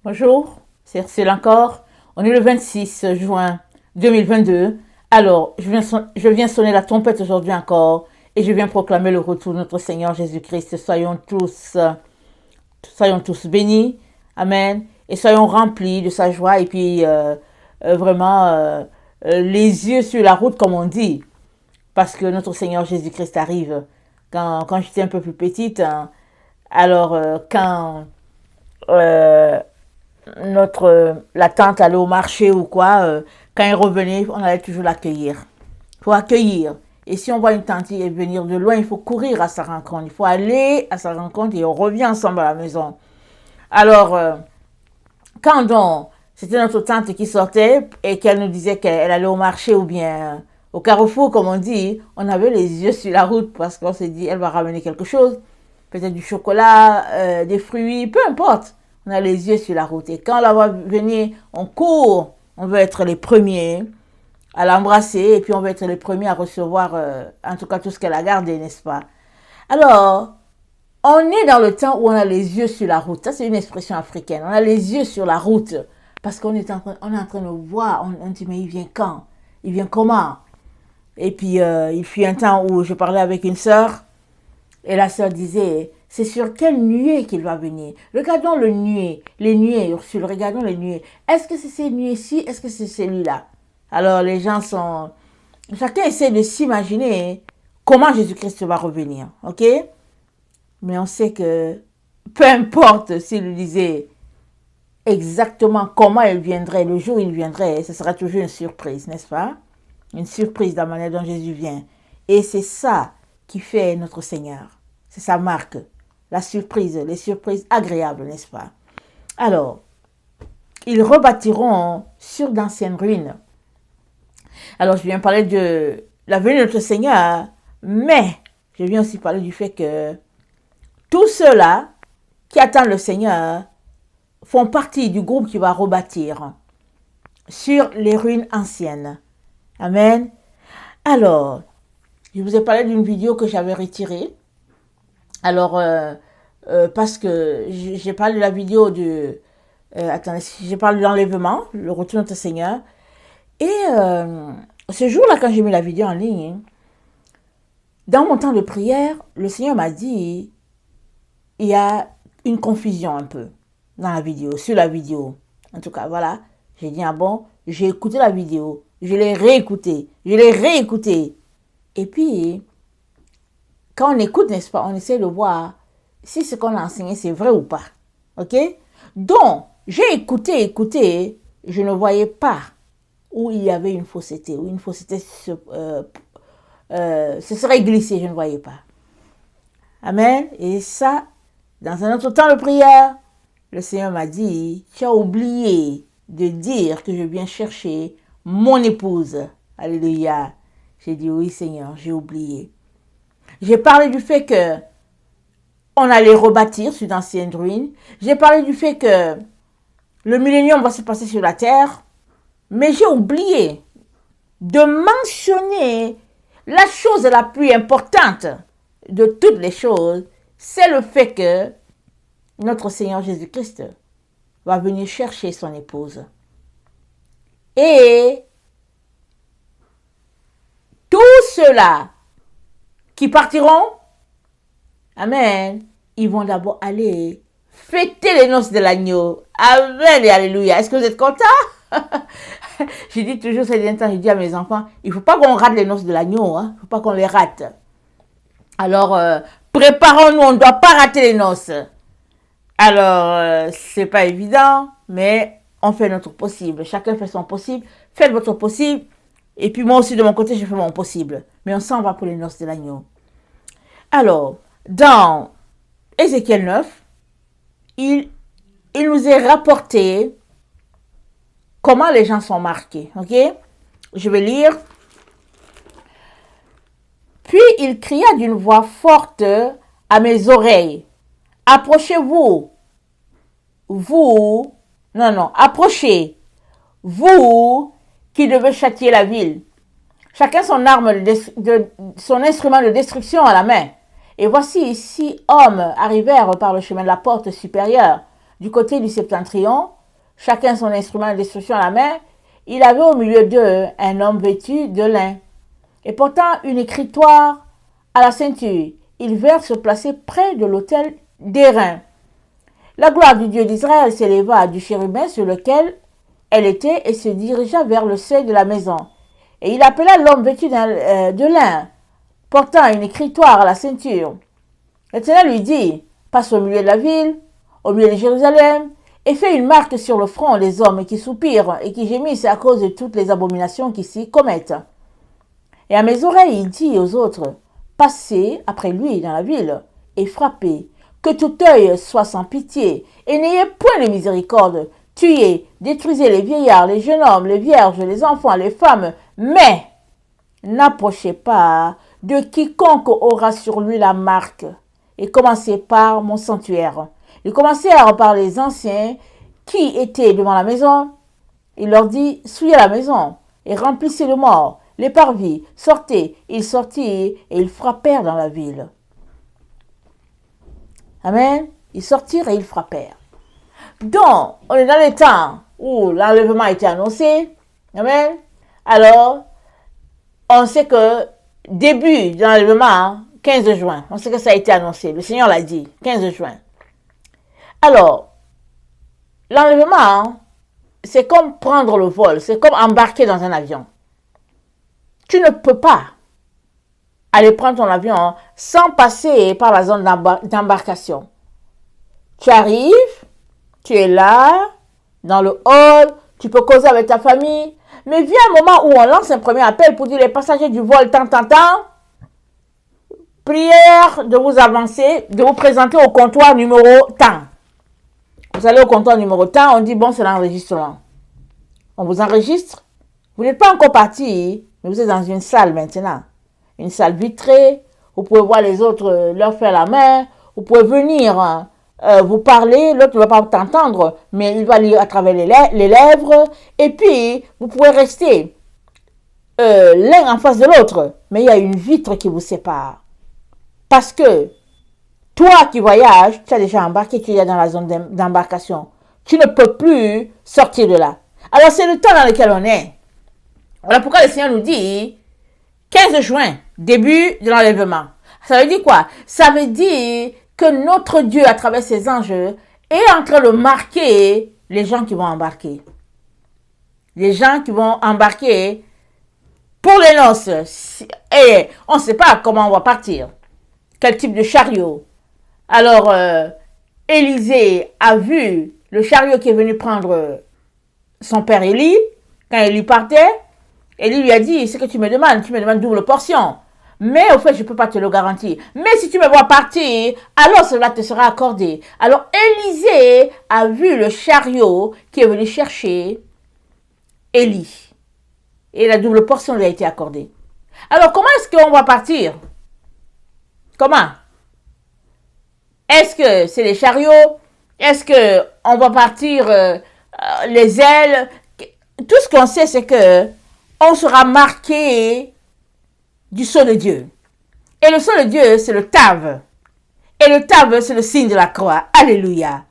Bonjour, c'est Ursule encore. On est le 26 juin 2022. Alors, je viens sonner la trompette aujourd'hui encore et je viens proclamer le retour de notre Seigneur Jésus-Christ. Soyons tous bénis. Amen. Et soyons remplis de sa joie et puis vraiment les yeux sur la route comme on dit. Parce que notre Seigneur Jésus-Christ arrive. Quand j'étais un peu plus petite, hein, alors euh, la tante allait au marché ou quoi, quand elle revenait, on allait toujours l'accueillir. Il faut accueillir. Et si on voit une tante venir de loin, il faut courir à sa rencontre. Il faut aller à sa rencontre et on revient ensemble à la maison. Alors, c'était notre tante qui sortait et qu'elle nous disait qu'elle allait au marché ou bien au carrefour, comme on dit, on avait les yeux sur la route parce qu'on s'est dit, elle va ramener quelque chose. Peut-être du chocolat, des fruits, peu importe. On a les yeux sur la route. Et quand on la voit venir, on court. On veut être les premiers à l'embrasser et puis on veut être les premiers à recevoir, en tout cas, tout ce qu'elle a gardé, n'est-ce pas? Alors, on est dans le temps où on a les yeux sur la route. Ça, c'est une expression africaine. On a les yeux sur la route parce qu'on est en train de voir. On dit, mais il vient quand? Il vient comment? Et puis, il fut un temps où je parlais avec une sœur et la sœur disait, c'est sur quelle nuée qu'il va venir? Regardons le nuée, les nuées, Ursule, regardons les nuées. Est-ce que c'est ces nuées-ci? Est-ce que c'est celui-là? Alors, chacun essaie de s'imaginer comment Jésus-Christ va revenir, ok? Mais on sait que peu importe s'il lui disait exactement comment il viendrait, le jour où il viendrait, ce sera toujours une surprise, n'est-ce pas? Une surprise de la manière dont Jésus vient. Et c'est ça qui fait notre Seigneur. C'est sa marque. La surprise, les surprises agréables, n'est-ce pas? Alors, ils rebâtiront sur d'anciennes ruines. Alors, je viens parler de la venue de notre Seigneur, mais je viens aussi parler du fait que tous ceux-là qui attendent le Seigneur font partie du groupe qui va rebâtir sur les ruines anciennes. Amen. Alors, je vous ai parlé d'une vidéo que j'avais retirée. Alors, parce que j'ai parlé de la vidéo attendez, j'ai parlé de l'enlèvement, le retour de notre Seigneur. Et ce jour-là, quand j'ai mis la vidéo en ligne, dans mon temps de prière, le Seigneur m'a dit, il y a une confusion un peu dans la vidéo, sur la vidéo. En tout cas, voilà. J'ai dit, ah bon, j'ai écouté la vidéo, je l'ai réécoutée. Et puis, quand on écoute, n'est-ce pas, on essaie de voir si ce qu'on a enseigné, c'est vrai ou pas. Ok? Donc, j'ai écouté, je ne voyais pas où il y avait une fausseté, où une fausseté se serait glissée, je ne voyais pas. Amen. Et ça, dans un autre temps de prière, le Seigneur m'a dit, tu as oublié de dire que je viens chercher mon épouse. Alléluia. J'ai dit, oui Seigneur, j'ai oublié. J'ai parlé du fait que on allait rebâtir sur d'anciennes ruines. J'ai parlé du fait que le millénium va se passer sur la terre. Mais j'ai oublié de mentionner la chose la plus importante de toutes les choses, c'est le fait que notre Seigneur Jésus-Christ va venir chercher son épouse. Et tous ceux-là qui partiront, amen, ils vont d'abord aller fêter les noces de l'agneau. Amen et alléluia. Est-ce que vous êtes contents? Je dis toujours ces derniers temps, je dis à mes enfants, il ne faut pas qu'on rate les noces de l'agneau, hein? Il ne faut pas qu'on les rate. Alors, préparons-nous, on ne doit pas rater les noces. Alors, c'est pas évident, mais on fait notre possible. Chacun fait son possible. Faites votre possible. Et puis moi aussi, de mon côté, je fais mon possible. Mais on s'en va pour les noces de l'agneau. Alors, dans Ézéchiel 9, il nous est rapporté comment les gens sont marqués. Ok? Je vais lire. Puis il cria d'une voix forte à mes oreilles. Approchez-vous. Approchez. Vous qui devez châtier la ville. Chacun son son instrument de destruction à la main. Et voici 6 hommes arrivèrent par le chemin de la porte supérieure. du côté du septentrion, chacun son instrument de destruction à la main. Il avait au milieu d'eux un homme vêtu de lin et portant une écritoire à la ceinture. Ils vinrent se placer près de l'autel d'airain. La gloire du Dieu d'Israël s'éleva du chérubin sur lequel elle était et se dirigea vers le seuil de la maison. Et il appela l'homme vêtu de lin, portant une écritoire à la ceinture. L'Éternel lui dit, passe au milieu de la ville, au milieu de Jérusalem, et fais une marque sur le front des hommes qui soupirent et qui gémissent à cause de toutes les abominations qui s'y commettent. Et à mes oreilles, il dit aux autres, passez après lui dans la ville et frappez, que tout œil soit sans pitié, et n'ayez point de miséricorde. Tuez, détruisez les vieillards, les jeunes hommes, les vierges, les enfants, les femmes, mais n'approchez pas de quiconque aura sur lui la marque, et commencez par mon sanctuaire. Ils commencèrent par les anciens qui étaient devant la maison. Il leur dit, souillez la maison et remplissez le mort, les parvis, sortez. Ils sortirent et ils frappèrent dans la ville. Amen. Ils sortirent et ils frappèrent. Donc, on est dans les temps où l'enlèvement a été annoncé. Amen. Alors, on sait que début de l'enlèvement, 15 juin, on sait que ça a été annoncé. Le Seigneur l'a dit, 15 juin. Alors, l'enlèvement, c'est comme prendre le vol, c'est comme embarquer dans un avion. Tu ne peux pas aller prendre ton avion sans passer par la zone d'embarcation. Tu arrives, tu es là, dans le hall, tu peux causer avec ta famille, mais vient un moment où on lance un premier appel pour dire les passagers du vol tant, prière de vous avancer, de vous présenter au comptoir numéro tant. Vous allez au comptoir numéro tant, on dit bon, c'est l'enregistrement. On vous enregistre. Vous n'êtes pas encore parti, mais vous êtes dans une salle maintenant. Une salle vitrée. Vous pouvez voir les autres leur faire la main. Vous pouvez venir vous parler. L'autre ne va pas t'entendre, mais il va lire à travers les lèvres. Et puis, vous pouvez rester l'un en face de l'autre. Mais il y a une vitre qui vous sépare. Parce que toi qui voyages, tu as déjà embarqué, tu es dans la zone d'embarcation. Tu ne peux plus sortir de là. Alors, c'est le temps dans lequel on est. Voilà pourquoi le Seigneur nous dit 15 juin, début de l'enlèvement. Ça veut dire quoi? Ça veut dire que notre Dieu, à travers ses anges, est en train de marquer les gens qui vont embarquer. Les gens qui vont embarquer pour les noces. Et on ne sait pas comment on va partir. Quel type de chariot. Alors, Élisée a vu le chariot qui est venu prendre son père Élie. Quand Élie partait, Élie lui a dit, ce que tu me demandes double portion. Mais au fait, je ne peux pas te le garantir. Mais si tu me vois partir, alors cela te sera accordé. Alors Élisée a vu le chariot qui est venu chercher Élie. Et la double portion lui a été accordée. Alors comment est-ce qu'on va partir? Comment? Est-ce que c'est les chariots? Est-ce qu'on va partir les ailes? Tout ce qu'on sait, c'est que on sera marqué du sceau de Dieu. Et le sceau de Dieu, c'est le Tav. Et le Tav, c'est le signe de la croix. Alléluia.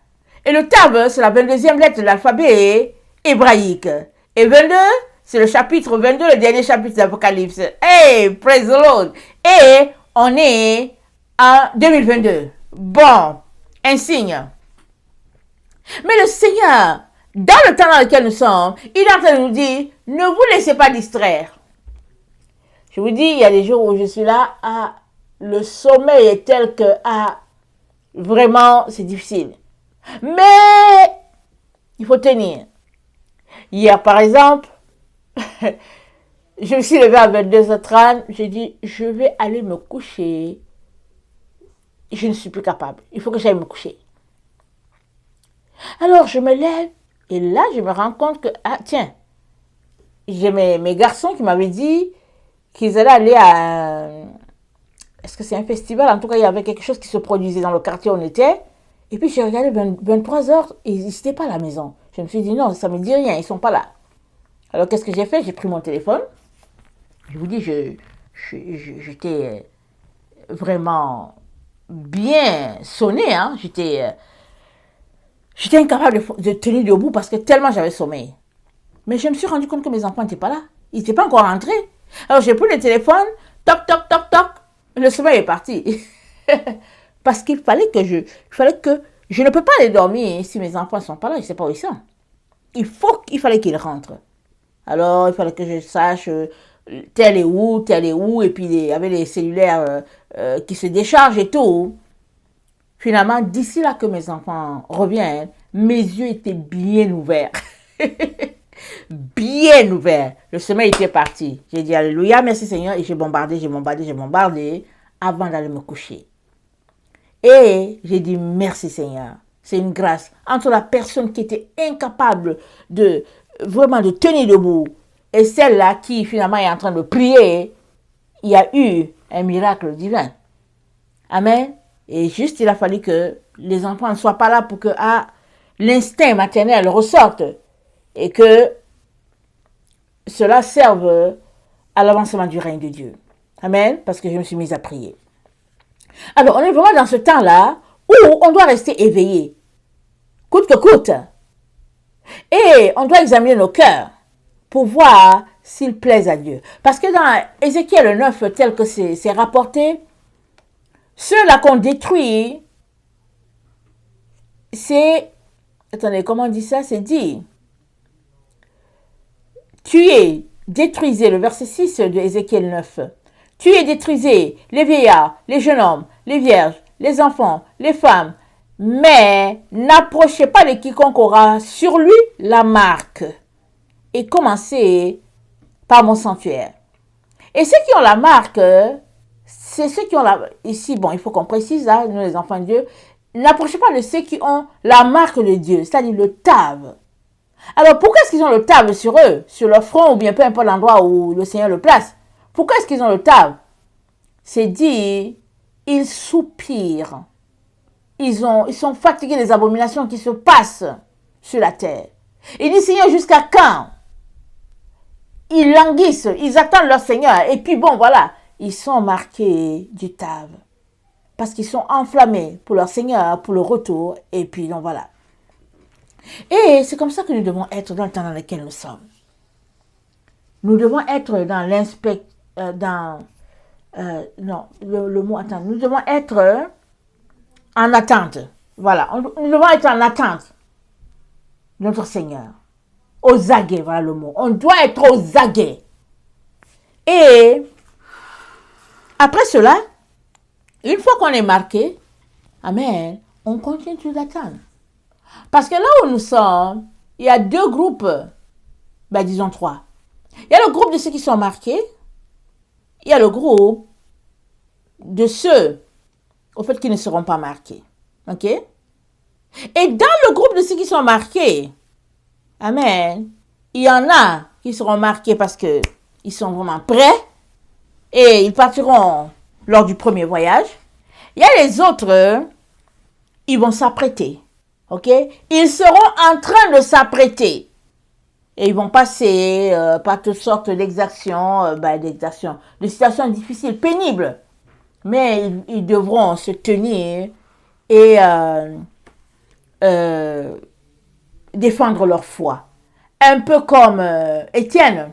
Et le Tav, c'est la 22e lettre de l'alphabet hébraïque. Et 22, c'est le chapitre 22, le dernier chapitre de l'Apocalypse. Hey, praise the Lord. Et on est en 2022. Bon, un signe. Mais le Seigneur, dans le temps dans lequel nous sommes, il est en train de nous dire, ne vous laissez pas distraire. Je vous dis, il y a des jours où je suis là, le sommeil est tel que, vraiment, c'est difficile. Mais, il faut tenir. Hier, par exemple, je me suis levée à 22h30, j'ai dit, je vais aller me coucher. Je ne suis plus capable. Il faut que j'aille me coucher. Alors, je me lève, et là, je me rends compte que, tiens, j'ai mes garçons qui m'avaient dit qu'ils allaient aller à... Est-ce que c'est un festival? En tout cas, il y avait quelque chose qui se produisait dans le quartier où on était. Et puis, j'ai regardé 23h et ils n'étaient pas à la maison. Je me suis dit, non, ça ne me dit rien, ils ne sont pas là. Alors, qu'est-ce que j'ai fait? J'ai pris mon téléphone. Je vous dis, j'étais vraiment bien sonné. Hein? J'étais incapable de tenir debout parce que tellement j'avais sommeil. Mais je me suis rendu compte que mes enfants n'étaient pas là. Ils n'étaient pas encore rentrés. Alors j'ai pris le téléphone, toc, toc, toc, toc. Le sommeil est parti. Parce qu'il fallait que je ne peux pas aller dormir si mes enfants ne sont pas là. Je ne sais pas où ils sont. Il fallait qu'ils rentrent. Alors il fallait que je sache tel est où. Et puis il y avait les cellulaires qui se déchargent et tout. Finalement, d'ici là que mes enfants reviennent, mes yeux étaient bien ouverts. Bien ouverts. Le sommeil était parti. J'ai dit Alléluia, merci Seigneur. Et j'ai bombardé avant d'aller me coucher. Et j'ai dit merci Seigneur. C'est une grâce. Entre la personne qui était incapable de vraiment de tenir debout et celle-là qui finalement est en train de prier, il y a eu un miracle divin. Amen. Et juste, il a fallu que les enfants ne soient pas là pour que l'instinct maternel ressorte et que cela serve à l'avancement du règne de Dieu. Amen. Parce que je me suis mise à prier. Alors, on est vraiment dans ce temps-là où on doit rester éveillé, coûte que coûte. Et on doit examiner nos cœurs pour voir s'ils plaisent à Dieu. Parce que dans Ézéchiel 9, tel que c'est rapporté, ceux-là qu'on détruit, c'est... Attendez, comment on dit ça? C'est dit. Tuez, détruisez, le verset 6 de Ézéchiel 9. Tuez, détruisez les vieillards, les jeunes hommes, les vierges, les enfants, les femmes, mais n'approchez pas de quiconque aura sur lui la marque. Et commencez par mon sanctuaire. Et ceux qui ont la marque, c'est ceux qui ont la... Ici, bon, il faut qu'on précise, là, nous les enfants de Dieu, n'approchez pas de ceux qui ont la marque de Dieu, c'est-à-dire le tave. Alors, pourquoi est-ce qu'ils ont le tave sur eux, sur leur front, ou bien peu importe l'endroit où le Seigneur le place? Pourquoi est-ce qu'ils ont le tave? C'est dit, ils soupirent. Ils sont fatigués des abominations qui se passent sur la terre. Il dit, Seigneur, jusqu'à quand? Ils languissent, ils attendent leur Seigneur. Et puis bon, voilà, ils sont marqués du tave. Parce qu'ils sont enflammés pour leur Seigneur, pour le retour. Et puis donc voilà. Et c'est comme ça que nous devons être dans le temps dans lequel nous sommes. Nous devons être dans nous devons être en attente. Voilà, nous devons être en attente de notre Seigneur. Aux aguets, voilà le mot. On doit être aux aguets. Et après cela, une fois qu'on est marqué, amen, on continue d'attendre. Parce que là où nous sommes, il y a deux groupes, disons trois. Il y a le groupe de ceux qui sont marqués, il y a le groupe de ceux, au fait, qui ne seront pas marqués. Ok? Et dans le groupe de ceux qui sont marqués, amen, il y en a qui seront marqués parce qu'ils sont vraiment prêts et ils partiront lors du premier voyage. Il y a les autres, ils vont s'apprêter. Ok? Ils seront en train de s'apprêter. Et ils vont passer par toutes sortes d'exactions, de situations difficiles, pénibles. Mais ils devront se tenir et défendre leur foi. Un peu comme Étienne,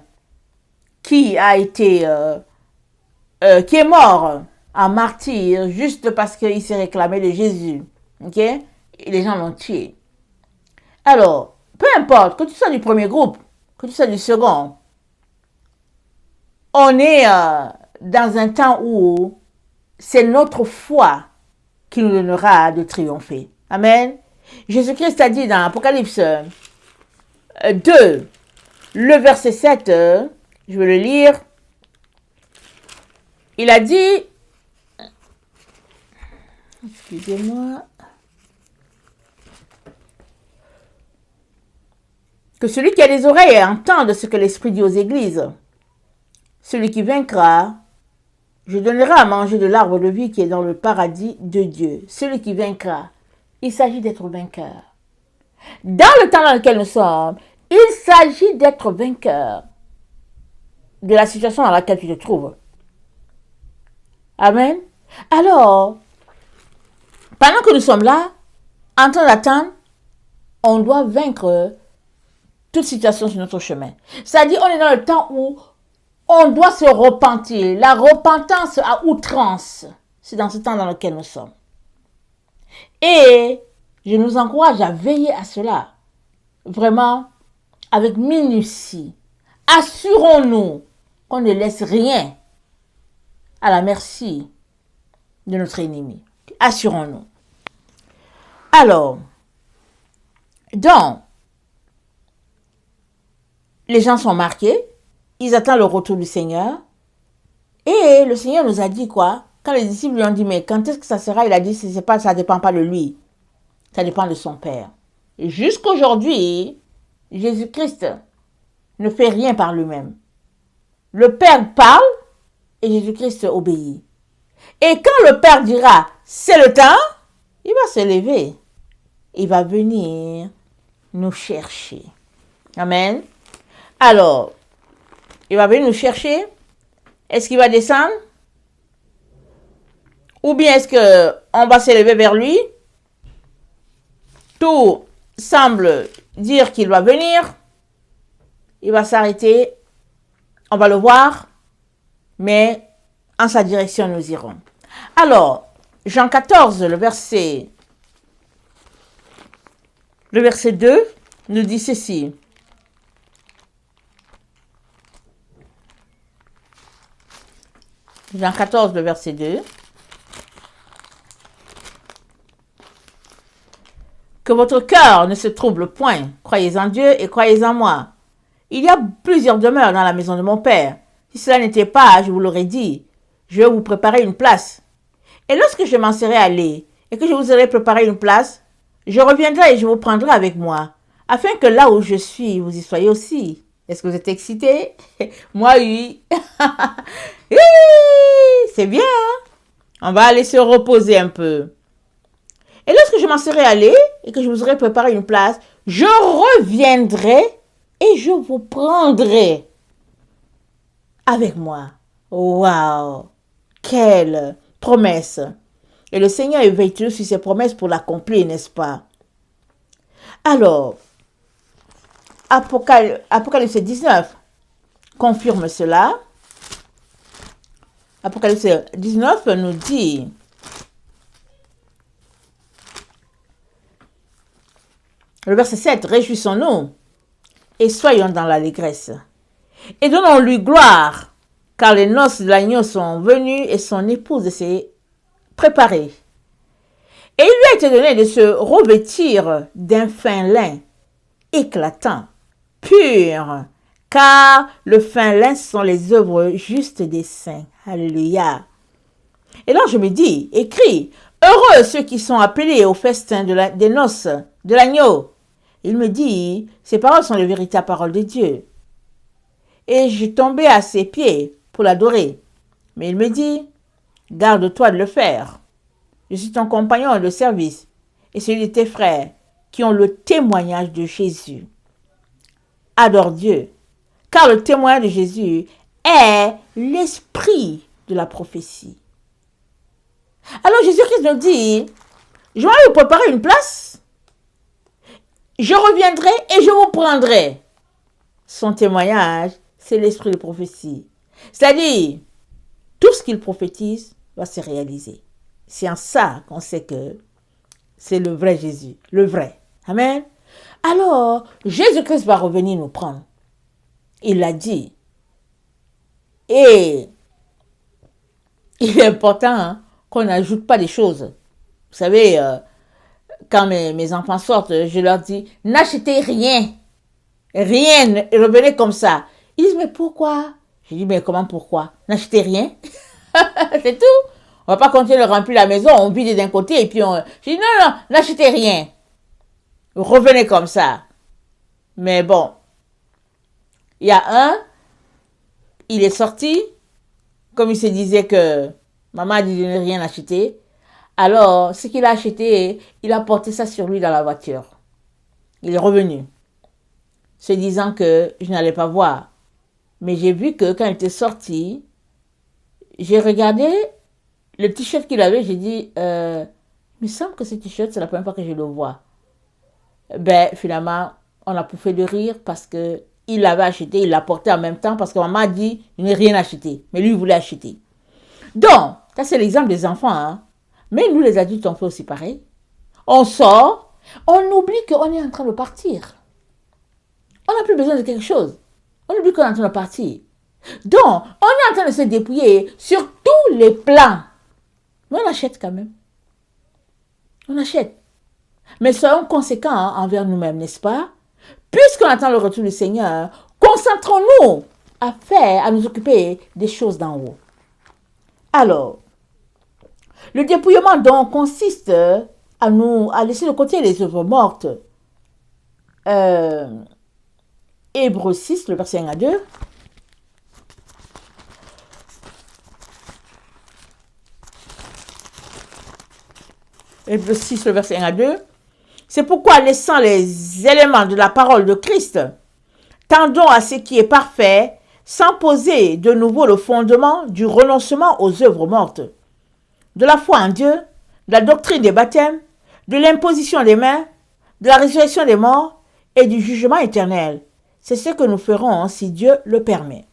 qui est mort en martyr juste parce qu'il s'est réclamé de Jésus. Ok? Et les gens l'ont tué. Alors, peu importe, que tu sois du premier groupe, que tu sois du second, on est dans un temps où c'est notre foi qui nous donnera de triompher. Amen. Jésus-Christ a dit dans Apocalypse 2, le verset 7, je vais le lire. Il a dit, excusez-moi, que celui qui a des oreilles entende ce que l'Esprit dit aux églises. Celui qui vaincra, je donnerai à manger de l'arbre de vie qui est dans le paradis de Dieu. Celui qui vaincra, il s'agit d'être vainqueur. Dans le temps dans lequel nous sommes, il s'agit d'être vainqueur de la situation dans laquelle tu te trouves. Amen. Alors, pendant que nous sommes là, en train d'attendre, on doit vaincre toute situation sur notre chemin. C'est-à-dire, on est dans le temps où on doit se repentir. La repentance à outrance. C'est dans ce temps dans lequel nous sommes. Et je nous encourage à veiller à cela. Vraiment, avec minutie. Assurons-nous qu'on ne laisse rien à la merci de notre ennemi. Assurons-nous. Alors, donc, les gens sont marqués, ils attendent le retour du Seigneur, et le Seigneur nous a dit quoi? Quand les disciples lui ont dit, mais quand est-ce que ça sera? Il a dit, ça ne dépend pas de lui, ça dépend de son Père. Et jusqu'aujourd'hui, Jésus-Christ ne fait rien par lui-même. Le Père parle et Jésus-Christ obéit. Et quand le Père dira, c'est le temps, il va se lever. Il va venir nous chercher. Amen. Alors, il va venir nous chercher. Est-ce qu'il va descendre? Ou bien est-ce qu'on va s'élever vers lui? Tout semble dire qu'il va venir. Il va s'arrêter. On va le voir. Mais en sa direction, nous irons. Alors, Jean 14, le verset 2, nous dit ceci. Jean 14, le verset 2. Que votre cœur ne se trouble point. Croyez en Dieu et croyez en moi. Il y a plusieurs demeures dans la maison de mon Père. Si cela n'était pas, je vous l'aurais dit. Je vais vous préparer une place. Et lorsque je m'en serai allé et que je vous aurai préparé une place, je reviendrai et je vous prendrai avec moi, afin que là où je suis, vous y soyez aussi. Est-ce que vous êtes excités? Moi, oui. C'est bien, hein? On va aller se reposer un peu. Et lorsque je m'en serai allé et que je vous aurai préparé une place, je reviendrai et je vous prendrai avec moi. Waouh! Quelle promesse! Et le Seigneur est vêtu sur ses promesses pour l'accomplir, n'est-ce pas? Alors, Apocalypse 19 confirme cela. Apocalypse 19 nous dit, le verset 7, réjouissons-nous et soyons dans l'allégresse. Et donnons-lui gloire, car les noces de l'agneau sont venues et son épouse s'est préparée. Et il lui a été donné de se revêtir d'un fin lin éclatant, pur, car le fin lin sont les œuvres justes des saints. Alléluia. Et là, je me dis, écrit, heureux ceux qui sont appelés au festin des noces de l'agneau. Il me dit, ces paroles sont les véritables paroles de Dieu. Et je tombais à ses pieds pour l'adorer. Mais il me dit, garde-toi de le faire. Je suis ton compagnon de service et celui de tes frères qui ont le témoignage de Jésus. Adore Dieu, car le témoignage de Jésus est l'esprit de la prophétie. Alors Jésus-Christ nous dit, je vais vous préparer une place, je reviendrai et je vous prendrai. Son témoignage, c'est l'esprit de prophétie. C'est-à-dire, tout ce qu'il prophétise va se réaliser. C'est en ça qu'on sait que c'est le vrai Jésus, le vrai. Amen. Alors, Jésus-Christ va revenir nous prendre. Il l'a dit. Et il est important, hein, qu'on n'ajoute pas des choses. Vous savez, quand mes enfants sortent, je leur dis, n'achetez rien. Rien, revenez comme ça. Ils disent, mais pourquoi? Je dis, mais comment pourquoi? N'achetez rien. C'est tout. On va pas continuer de remplir la maison, on vide d'un côté et puis on... Je dis, non, n'achetez rien. Revenez comme ça. Mais bon, il y a un, il est sorti, comme il se disait que maman a dit de ne rien acheter. Alors, ce qu'il a acheté, il a porté ça sur lui dans la voiture. Il est revenu, se disant que je n'allais pas voir. Mais j'ai vu que quand il était sorti, j'ai regardé le t-shirt qu'il avait, j'ai dit, il me semble que ce t-shirt, c'est la première fois que je le vois. ben finalement, on a pouffé de rire parce que il l'avait acheté, il l'a porté en même temps parce que maman a dit, je n'ai rien acheté. Mais lui, il voulait acheter. Donc, ça c'est l'exemple des enfants. Hein. Mais nous, les adultes, on fait aussi pareil. On sort, on oublie qu'on est en train de partir. On n'a plus besoin de quelque chose. On oublie qu'on est en train de partir. Donc, on est en train de se dépouiller sur tous les plans. Mais on achète quand même. On achète. Mais soyons conséquents envers nous-mêmes, n'est-ce pas? Puisqu'on attend le retour du Seigneur, concentrons-nous à nous occuper des choses d'en haut. Alors, le dépouillement donc consiste à laisser de côté les œuvres mortes. Hébreux 6, le verset 1 à 2. Hébreux 6, le verset 1 à 2. C'est pourquoi, laissant les éléments de la parole de Christ, tendons à ce qui est parfait, sans poser de nouveau le fondement du renoncement aux œuvres mortes, de la foi en Dieu, de la doctrine des baptêmes, de l'imposition des mains, de la résurrection des morts et du jugement éternel. C'est ce que nous ferons si Dieu le permet.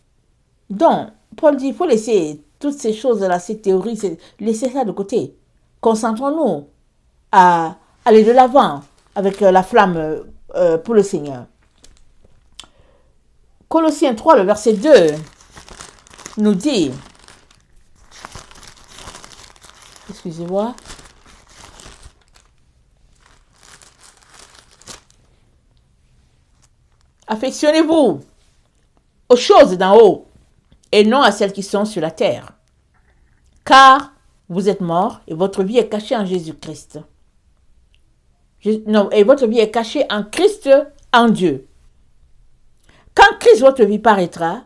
Donc, Paul dit, il faut laisser toutes ces choses-là, ces théories, laisser ça de côté. Concentrons-nous à aller de l'avant avec la flamme pour le Seigneur. Colossiens 3, le verset 2, nous dit, excusez-moi, affectionnez-vous aux choses d'en haut et non à celles qui sont sur la terre. Car vous êtes morts et votre vie est cachée en Jésus-Christ. Non, et votre vie est cachée en Christ, en Dieu. Quand Christ, votre vie, paraîtra,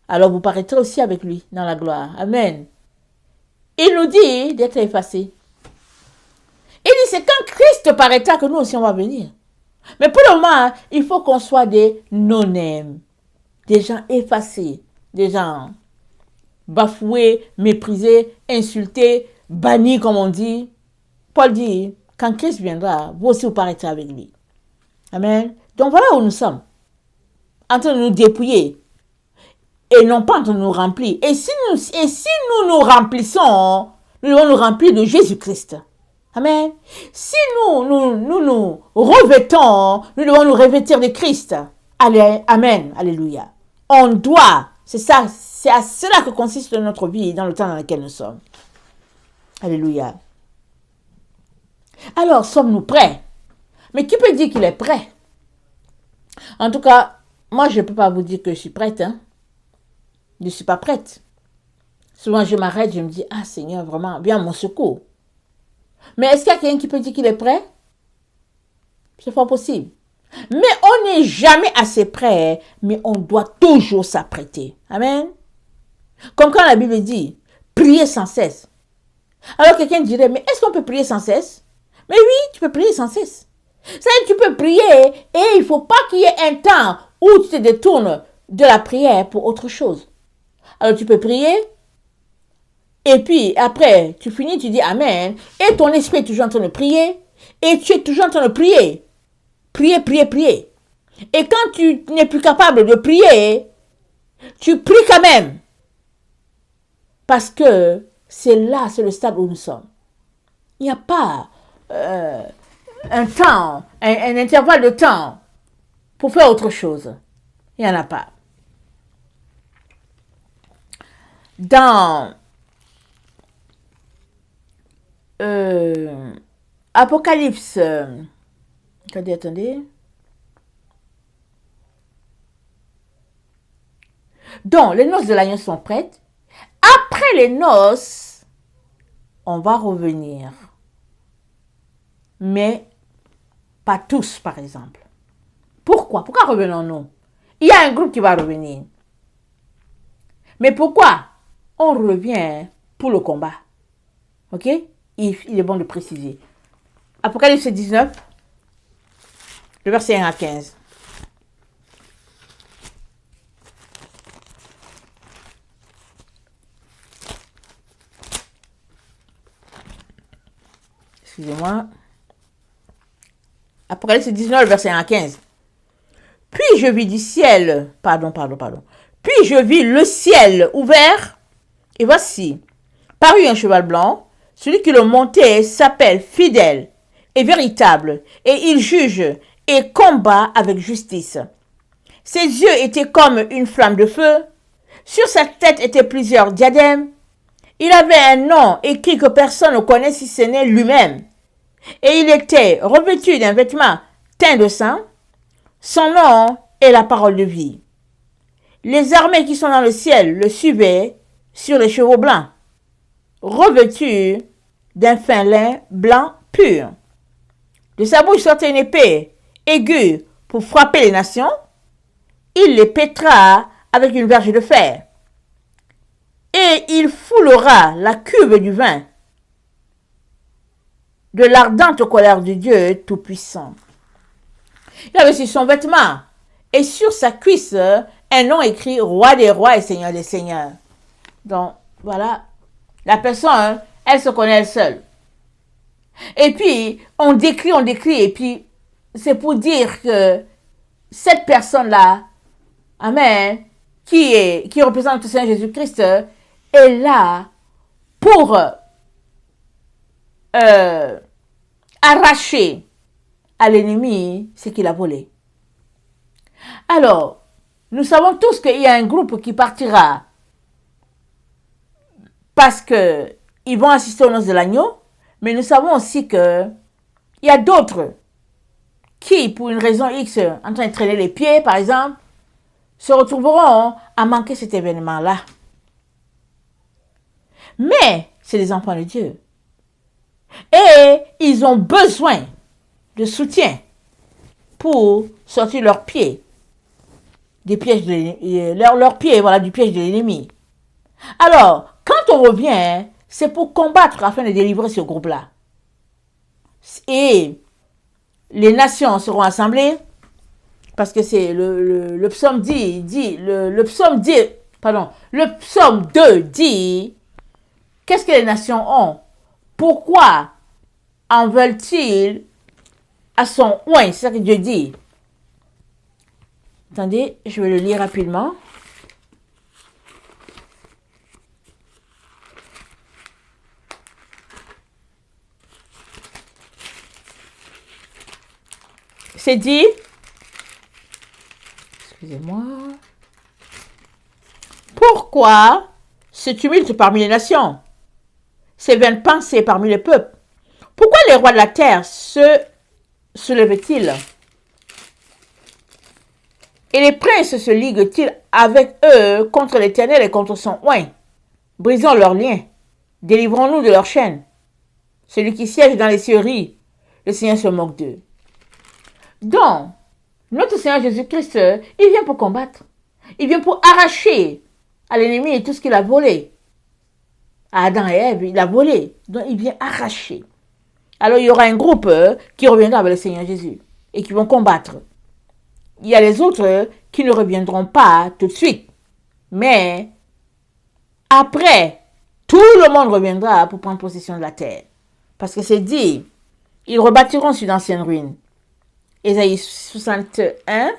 alors vous paraîtrez aussi avec lui dans la gloire. Amen. Il nous dit d'être effacés. Il dit, c'est quand Christ paraîtra que nous aussi on va venir. Mais pour le moment, il faut qu'on soit des non-name, des gens effacés, des gens bafoués, méprisés, insultés, bannis comme on dit. Paul dit, quand Christ viendra, vous aussi vous paraîtrez avec lui. Amen. Donc voilà où nous sommes. En train de nous dépouiller. Et non pas en train de nous remplir. Et si nous remplissons, nous devons nous remplir de Jésus-Christ. Amen. Si nous revêtons, nous devons nous revêtir de Christ. Allez, amen. Alléluia. On doit, c'est à cela que consiste notre vie dans le temps dans lequel nous sommes. Alléluia. Alors, sommes-nous prêts? Mais qui peut dire qu'il est prêt? En tout cas, moi, je ne peux pas vous dire que je suis prête. Hein? Je ne suis pas prête. Souvent, je m'arrête, je me dis, ah Seigneur, vraiment, viens à mon secours. Mais est-ce qu'il y a quelqu'un qui peut dire qu'il est prêt? C'est pas possible. Mais on n'est jamais assez prêt, mais on doit toujours s'apprêter. Amen. Comme quand la Bible dit, priez sans cesse. Alors quelqu'un dirait, mais est-ce qu'on peut prier sans cesse? Mais oui, tu peux prier sans cesse. C'est-à-dire, tu peux prier et il ne faut pas qu'il y ait un temps où tu te détournes de la prière pour autre chose. Alors tu peux prier et puis après tu finis, tu dis Amen et ton esprit est toujours en train de prier et tu es toujours en train de prier. Prier, prier, prier. Et quand tu n'es plus capable de prier, tu pries quand même. Parce que c'est le stade où nous sommes. Il n'y a pas un temps, un intervalle de temps pour faire autre chose. Il n'y en a pas. Dans Apocalypse, attendez. Donc, les noces de l'agneau sont prêtes. Après les noces, on va revenir. Mais pas tous, par exemple. Pourquoi? Pourquoi revenons-nous? Il y a un groupe qui va revenir. Mais pourquoi? On revient pour le combat. Ok? Il est bon de préciser. Apocalypse 19, le verset 1 à 15. Excusez-moi. Apocalypse 19, verset 1 à 15. Puis je vis du ciel, Puis je vis le ciel ouvert, et voici, parut un cheval blanc. Celui qui le montait s'appelle fidèle et véritable, et il juge et combat avec justice. Ses yeux étaient comme une flamme de feu. Sur sa tête étaient plusieurs diadèmes. Il avait un nom écrit que personne ne connaît si ce n'est lui-même. Et il était revêtu d'un vêtement teint de sang. Son nom est la parole de vie. Les armées qui sont dans le ciel le suivaient sur les chevaux blancs, revêtus d'un fin lin blanc pur. De sa bouche sortait une épée aiguë pour frapper les nations. Il les pétra avec une verge de fer. Et il foulera la cuve du vin de l'ardente colère de Dieu Tout-Puissant. Il avait sur son vêtement et sur sa cuisse un nom écrit Roi des rois et Seigneur des seigneurs. Donc, voilà, la personne, elle se connaît elle seule. Et puis, on décrit, et puis, c'est pour dire que cette personne-là, amen, qui représente le Seigneur Jésus-Christ, est là pour arracher à l'ennemi ce qu'il a volé. Alors, nous savons tous qu'il y a un groupe qui partira parce qu'ils vont assister aux noces de l'agneau, mais nous savons aussi qu'il y a d'autres qui, pour une raison X, en train de traîner les pieds, par exemple, se retrouveront à manquer cet événement-là. Mais c'est les enfants de Dieu. Et ils ont besoin de soutien pour sortir leurs pieds des pièges leurs pieds, voilà, du piège de l'ennemi. Alors, quand on revient, c'est pour combattre afin de délivrer ce groupe-là. Et les nations seront assemblées parce que c'est le psaume le psaume 2 dit qu'est-ce que les nations ont? Pourquoi en veulent-ils à son oint? C'est ça que Dieu dit. Attendez, je vais le lire rapidement. C'est dit, excusez-moi, pourquoi ce tumulte parmi les nations, ces vaines pensées parmi les peuples? Pourquoi les rois de la terre se lèvent-ils? Et les princes se liguent-ils avec eux contre l'Éternel et contre son oint? Brisons leurs liens, délivrons-nous de leurs chaînes. Celui qui siège dans les cieux rit, le Seigneur se moque d'eux. Donc, notre Seigneur Jésus-Christ, il vient pour combattre. Il vient pour arracher à l'ennemi tout ce qu'il a volé. À Adam et Ève, il a volé. Donc, il vient arracher. Alors, il y aura un groupe qui reviendra avec le Seigneur Jésus et qui vont combattre. Il y a les autres qui ne reviendront pas tout de suite. Mais, après, tout le monde reviendra pour prendre possession de la terre. Parce que c'est dit, ils rebâtiront sur d'anciennes ruines. Ésaïe 61.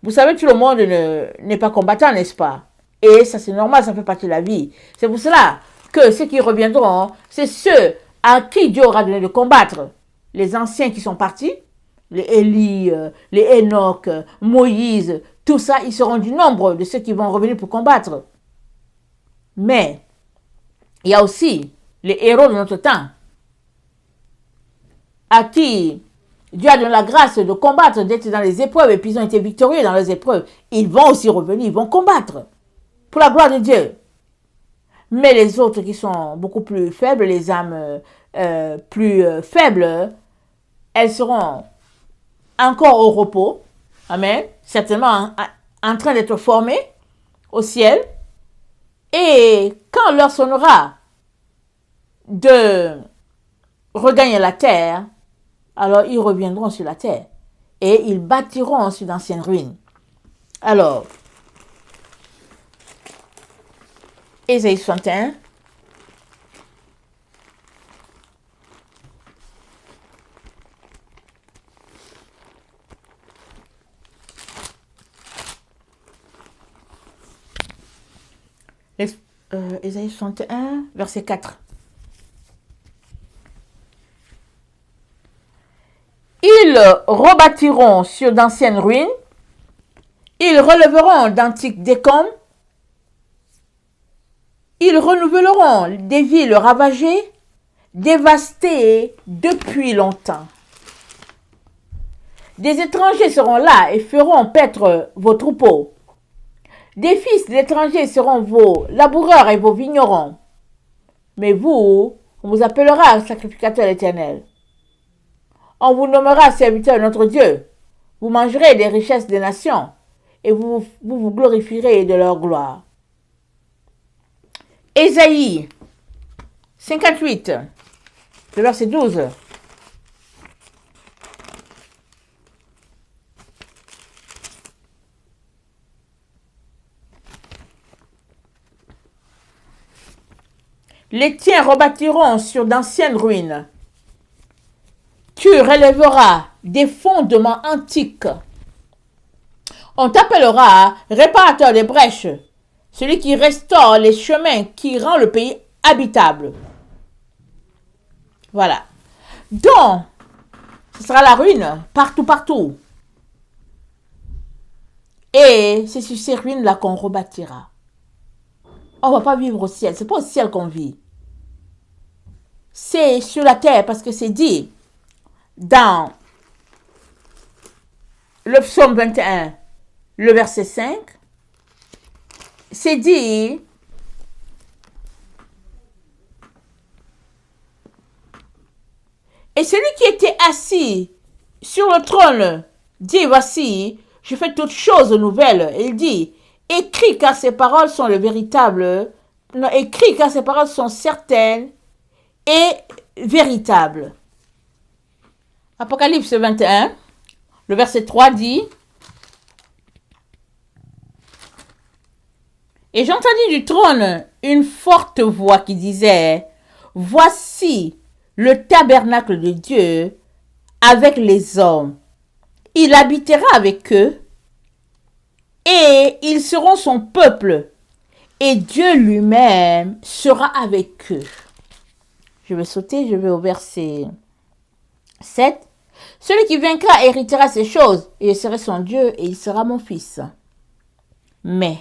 Vous savez, tout le monde n'est pas combattant, n'est-ce pas? Et ça, c'est normal, ça fait partie de la vie. C'est pour cela que ceux qui reviendront, c'est ceux à qui Dieu aura donné de combattre. Les anciens qui sont partis, les Élie, les Enoch, Moïse, tout ça, ils seront du nombre de ceux qui vont revenir pour combattre. Mais, il y a aussi les héros de notre temps, à qui Dieu a donné la grâce de combattre, d'être dans les épreuves, et puis ils ont été victorieux dans les épreuves. Ils vont aussi revenir, ils vont combattre, pour la gloire de Dieu. Mais les autres qui sont beaucoup plus faibles, les âmes plus faibles, elles seront encore au repos, amen, certainement en train d'être formées au ciel. Et quand l'heure sonnera de regagner la terre, alors ils reviendront sur la terre et ils bâtiront sur d'anciennes ruines. Alors, Ésaïe 61. Ésaïe 61, verset 4. Ils rebâtiront sur d'anciennes ruines, ils relèveront d'antiques décombres, ils renouvelleront des villes ravagées, dévastées depuis longtemps. Des étrangers seront là et feront paître vos troupeaux. Des fils d'étrangers seront vos laboureurs et vos vignerons. Mais vous, on vous appellera sacrificateur éternel. On vous nommera serviteur de notre Dieu. Vous mangerez des richesses des nations et vous glorifierez de leur gloire. Ésaïe 58, le verset 12. Les tiens rebâtiront sur d'anciennes ruines. Tu relèveras des fondements antiques. On t'appellera réparateur des brèches, celui qui restaure les chemins, qui rend le pays habitable. Voilà. Donc, ce sera la ruine partout, partout. Et c'est sur ces ruines-là qu'on rebâtira. On ne va pas vivre au ciel. Ce n'est pas au ciel qu'on vit. C'est sur la terre parce que c'est dit dans le psaume 21, le verset 5. C'est dit et celui qui était assis sur le trône dit voici, je fais toutes choses nouvelles. Il dit écris car ces paroles sont le véritable. Non, écris car ces paroles sont certaines et véritables. Apocalypse 21, le verset 3 dit et j'entendis du trône une forte voix qui disait voici le tabernacle de Dieu avec les hommes. Il habitera avec eux et ils seront son peuple et Dieu lui-même sera avec eux. Je vais sauter, je vais au verset 7. Celui qui vaincra héritera ces choses et je serai son Dieu et il sera mon fils. Mais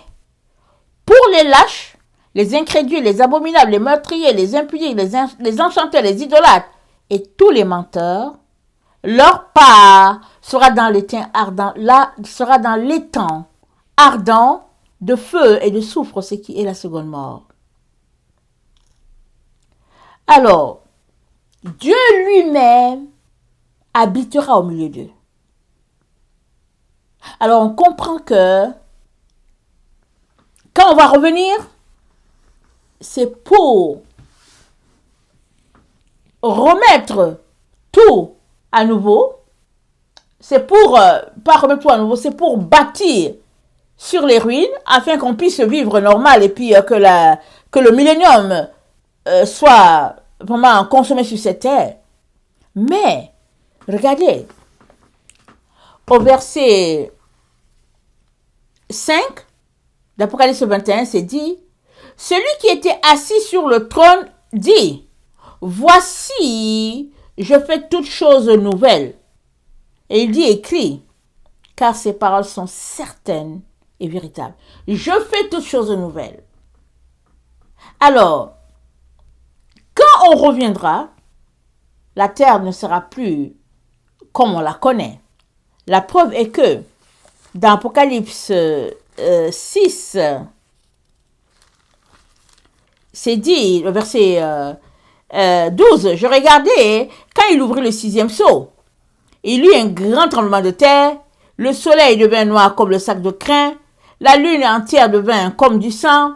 pour les lâches, les incrédules, les abominables, les meurtriers, les impudiques, les enchanteurs, les idolâtres et tous les menteurs, leur part sera dans l'étang ardent, là sera dans l'étang ardent de feu et de soufre, ce qui est la seconde mort. Alors, Dieu lui-même habitera au milieu d'eux. Alors, on comprend que quand on va revenir, c'est pour remettre tout à nouveau. C'est pour, pas remettre tout à nouveau, c'est pour bâtir sur les ruines afin qu'on puisse vivre normal et puis que le millénium soit vraiment consommé sur cette terre. Mais, regardez, au verset 5 d'Apocalypse 21, c'est dit, celui qui était assis sur le trône dit, voici, je fais toutes choses nouvelles. Et il dit, écrit, car ces paroles sont certaines et véritables. Je fais toutes choses nouvelles. Alors, quand on reviendra, la terre ne sera plus comme on la connaît. La preuve est que dans Apocalypse 6, c'est dit, le verset 12, je regardais quand il ouvrit le 6e sceau. Il y eut un grand tremblement de terre, le soleil devint noir comme le sac de crin, la lune entière devint comme du sang,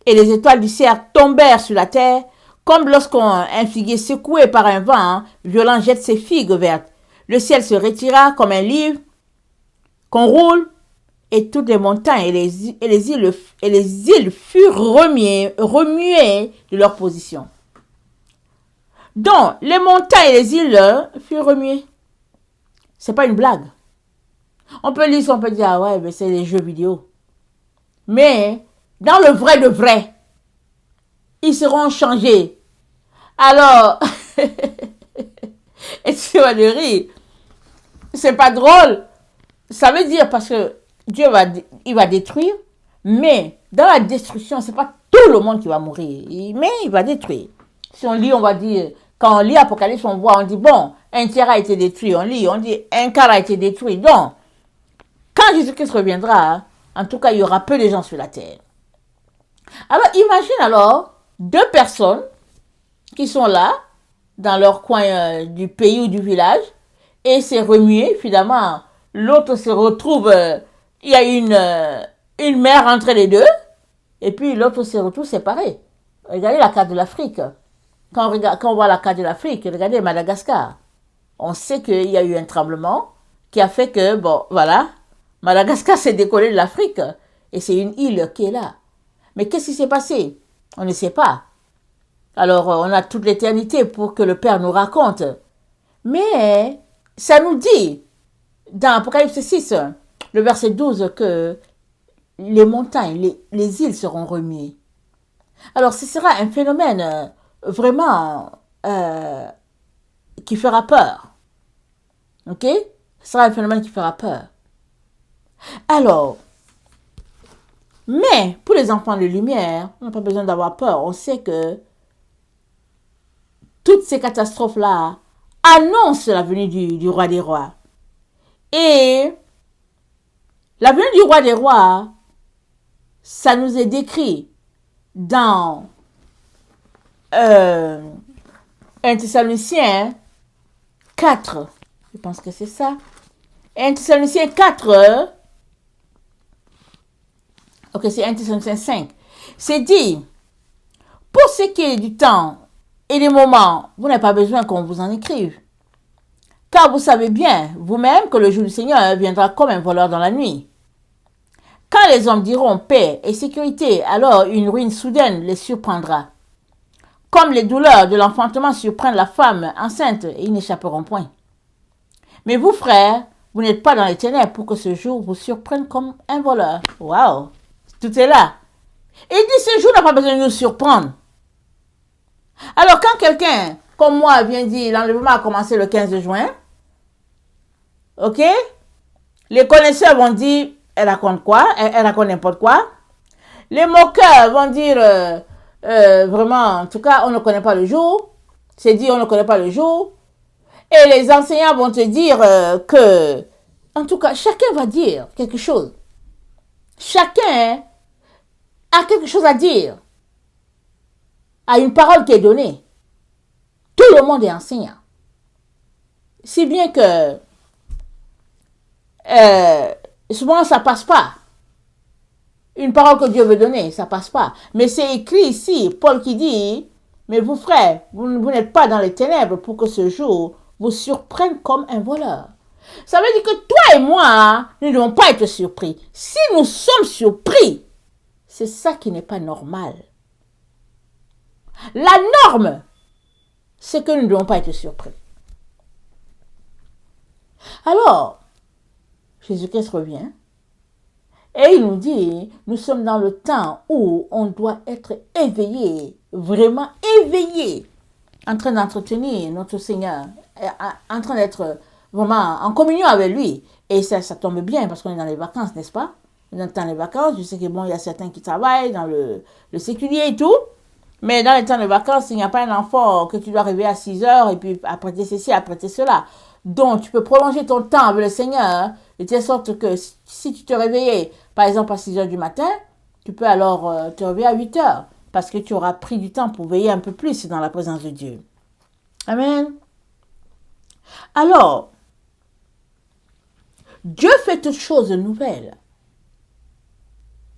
et les étoiles du ciel tombèrent sur la terre, comme lorsqu'un figuier secoué par un vent violent jette ses figues vertes. Le ciel se retira comme un livre qu'on roule, et toutes les montagnes et les îles furent remuées de leur position. Donc, les montagnes et les îles furent remuées. C'est pas une blague. On peut lire, on peut dire, ah ouais, mais c'est les jeux vidéo. Mais, dans le vrai de vrai, ils seront changés. Alors, excusez-moi de rire, c'est pas drôle. Ça veut dire parce que Dieu il va détruire, mais dans la destruction, c'est pas tout le monde qui va mourir, mais il va détruire. Si on lit, on va dire, quand on lit Apocalypse, on voit, on dit, bon, un tiers a été détruit. On lit, on dit, un quart a été détruit. Donc, quand Jésus-Christ reviendra, en tout cas, il y aura peu de gens sur la terre. Alors, imagine alors 2 personnes qui sont là, dans leur coin du pays ou du village, et c'est remué, finalement, l'autre se retrouve, il y a une mer entre les deux, et puis l'autre se retrouve séparé. Regardez la carte de l'Afrique. Quand on voit la carte de l'Afrique, regardez Madagascar. On sait qu'il y a eu un tremblement qui a fait que, bon, voilà, Madagascar s'est décollé de l'Afrique, et c'est une île qui est là. Mais qu'est-ce qui s'est passé? On ne sait pas. Alors, on a toute l'éternité pour que le Père nous raconte. Mais, ça nous dit, dans Apocalypse 6, le verset 12, que les montagnes, les îles seront remuées. Alors, ce sera un phénomène vraiment qui fera peur. Ok? Ce sera un phénomène qui fera peur. Alors, mais pour les enfants de lumière, on n'a pas besoin d'avoir peur. On sait que toutes ces catastrophes-là annoncent la venue du roi des rois. Et la venue du roi des rois, ça nous est décrit dans 1 Thessaloniciens 4. Je pense que c'est ça. 1 Thessaloniciens 4. Ok, c'est 1 Thessaloniciens 5. C'est dit, pour ce qui est du temps et des moments, vous n'avez pas besoin qu'on vous en écrive. Car vous savez bien, vous-même, que le jour du Seigneur viendra comme un voleur dans la nuit. Quand les hommes diront paix et sécurité, alors une ruine soudaine les surprendra. Comme les douleurs de l'enfantement surprennent la femme enceinte, et ils n'échapperont point. Mais vous, frères, vous n'êtes pas dans les ténèbres pour que ce jour vous surprenne comme un voleur. Waouh! Tout est là. Et il dit, ce jour n'a pas besoin de nous surprendre. Alors, quand quelqu'un, comme moi, vient dire, l'enlèvement a commencé le 15 juin, ok? Les connaisseurs vont dire, elle raconte quoi? Elle raconte n'importe quoi. Les moqueurs vont dire, vraiment, en tout cas, on ne connaît pas le jour. C'est dit, on ne connaît pas le jour. Et les enseignants vont te dire que, en tout cas, chacun va dire quelque chose. Chacun a quelque chose à dire. A une parole qui est donnée. Tout le monde est enseignant. Si bien que souvent ça passe pas. Une parole que Dieu veut donner, ça passe pas. Mais c'est écrit ici, Paul qui dit, mais vous frères, vous n'êtes pas dans les ténèbres pour que ce jour vous surprenne comme un voleur. Ça veut dire que toi et moi, nous ne devons pas être surpris. Si nous sommes surpris, c'est ça qui n'est pas normal. La norme, c'est que nous ne devons pas être surpris. Alors, Jésus-Christ revient et il nous dit, nous sommes dans le temps où on doit être éveillé, vraiment éveillé, en train d'entretenir notre Seigneur, en train d'être vraiment en communion avec lui. Et ça tombe bien parce qu'on est dans les vacances, n'est-ce pas? Dans les vacances, je sais que bon, il y a certains qui travaillent dans le séculier et tout. Mais dans les temps de vacances, il n'y a pas un enfant que tu dois réveiller à 6 heures et puis apprêter ceci, apprêter cela. Donc, tu peux prolonger ton temps avec le Seigneur de telle sorte que si tu te réveillais, par exemple, à 6 heures du matin, tu peux alors te réveiller à 8 heures parce que tu auras pris du temps pour veiller un peu plus dans la présence de Dieu. Amen. Alors, Dieu fait toutes choses nouvelles.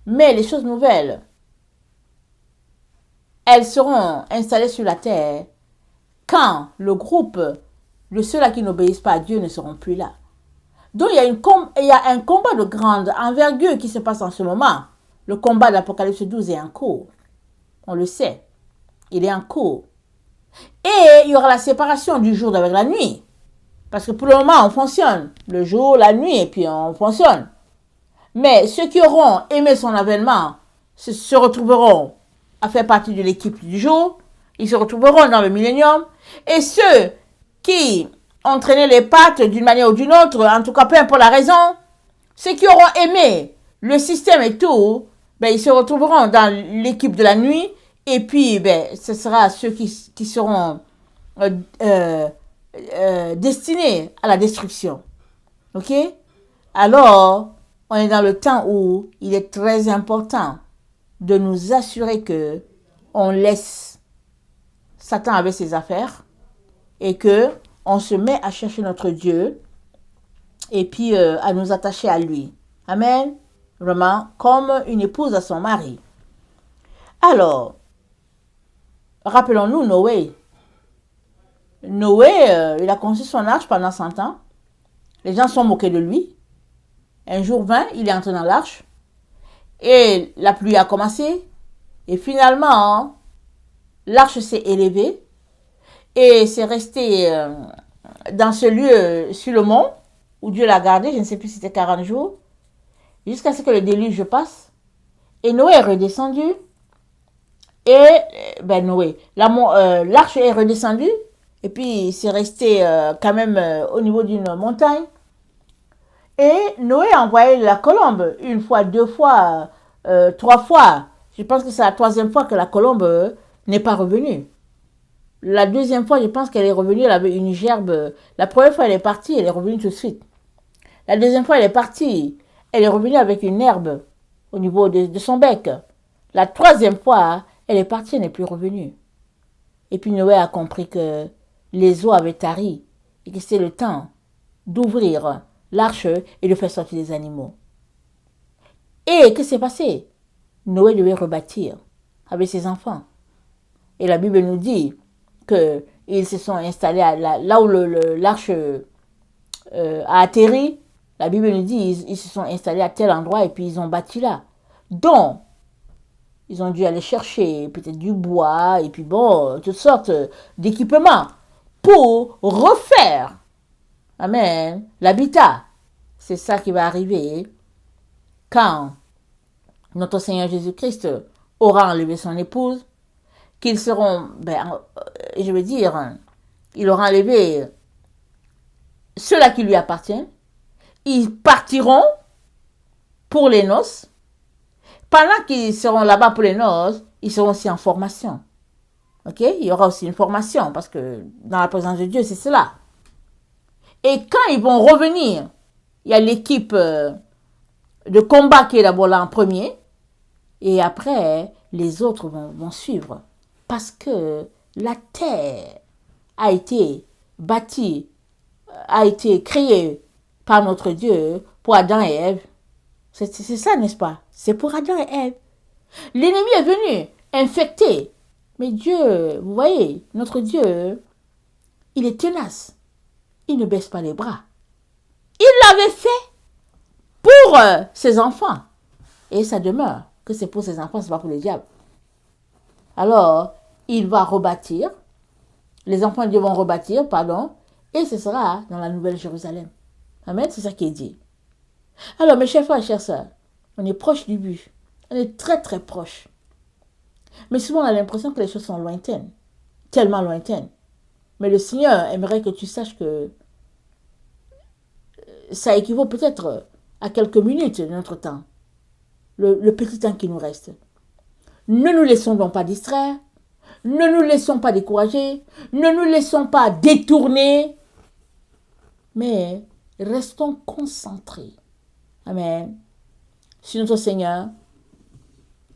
Mais les choses nouvelles, elles seront installées sur la terre quand le groupe de ceux-là qui n'obéissent pas à Dieu ne seront plus là. Donc, il y a un combat de grande envergure qui se passe en ce moment. Le combat de l'Apocalypse 12 est en cours. On le sait. Il est en cours. Et il y aura la séparation du jour avec la nuit. Parce que pour le moment, on fonctionne. Le jour, la nuit, et puis on fonctionne. Mais ceux qui auront aimé son avènement se retrouveront à faire partie de l'équipe du jour, ils se retrouveront dans le millénium. Et ceux qui ont traîné les pattes d'une manière ou d'une autre, en tout cas peu importe la raison, ceux qui auront aimé le système et tout, ben, ils se retrouveront dans l'équipe de la nuit. Et puis, ben, ce sera ceux qui seront destinés à la destruction. Ok? Alors, on est dans le temps où il est très important de nous assurer que on laisse Satan avec ses affaires et que on se met à chercher notre Dieu et puis à nous attacher à lui. Amen. Vraiment, comme une épouse à son mari. Alors, rappelons-nous Noé. Noé, il a conçu son arche pendant 100 ans. Les gens sont moqués de lui. Un jour 20, il est entré dans l'arche. Et la pluie a commencé. Et finalement, l'arche s'est élevée. Et c'est resté dans ce lieu, sur le mont, où Dieu l'a gardé. Je ne sais plus si c'était 40 jours. Jusqu'à ce que le déluge passe. Et Noé est redescendu. Et, ben Noé, l'arche est redescendue. Et puis, c'est resté quand même au niveau d'une montagne. Et Noé a envoyé la colombe une fois, 2 fois, 3 fois. Je pense que c'est la 3e fois que la colombe n'est pas revenue. La 2e fois, je pense qu'elle est revenue, elle avait une gerbe. La première fois, elle est partie, elle est revenue tout de suite. La 2e fois, elle est partie, elle est revenue avec une herbe au niveau de son bec. La 3e fois, elle est partie, elle n'est plus revenue. Et puis Noé a compris que les eaux avaient tari et que c'était le temps d'ouvrir l'arche et de faire sortir les animaux. Et qu'est-ce qui s'est passé? Noé devait rebâtir avec ses enfants. Et la Bible nous dit qu'ils se sont installés là où l'arche a atterri. La Bible nous dit ils se sont installés à tel endroit et puis ils ont bâti là. Donc, ils ont dû aller chercher peut-être du bois et puis bon, toutes sortes d'équipements pour refaire, amen, l'habitat. C'est ça qui va arriver quand notre Seigneur Jésus-Christ aura enlevé son épouse, qu'ils seront, je veux dire, il aura enlevé ceux-là qui lui appartiennent. Ils partiront pour les noces. Pendant qu'ils seront là-bas pour les noces, ils seront aussi en formation. Ok? Il y aura aussi une formation parce que dans la présence de Dieu, c'est cela. Et quand ils vont revenir, il y a l'équipe de combat qui est d'abord là en premier. Et après, les autres vont suivre. Parce que la terre a été bâtie, a été créée par notre Dieu pour Adam et Ève. C'est ça, n'est-ce pas? C'est pour Adam et Ève. L'ennemi est venu infecter. Mais Dieu, vous voyez, notre Dieu, il est tenace. Il ne baisse pas les bras. Il l'avait fait pour ses enfants. Et ça demeure que c'est pour ses enfants, ce n'est pas pour les diables. Alors, il va rebâtir. Les enfants de Dieu vont rebâtir, pardon. Et ce sera dans la nouvelle Jérusalem. Amen, c'est ça qui est dit. Alors, mes chers frères et chères sœurs, on est proche du but. On est très, très proche. Mais souvent, on a l'impression que les choses sont lointaines. Tellement lointaines. Mais le Seigneur aimerait que tu saches que ça équivaut peut-être à quelques minutes de notre temps. Le petit temps qui nous reste. Ne nous laissons donc pas distraire. Ne nous laissons pas décourager. Ne nous laissons pas détourner. Mais restons concentrés. Amen. Sur notre Seigneur.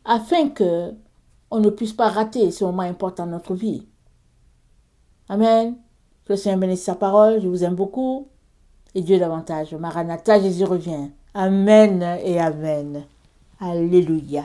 Afin que on ne puisse pas rater ce moment important de notre vie. Amen. Que le Seigneur bénisse sa parole. Je vous aime beaucoup. Et Dieu davantage. Maranatha, Jésus revient. Amen et Amen. Alléluia.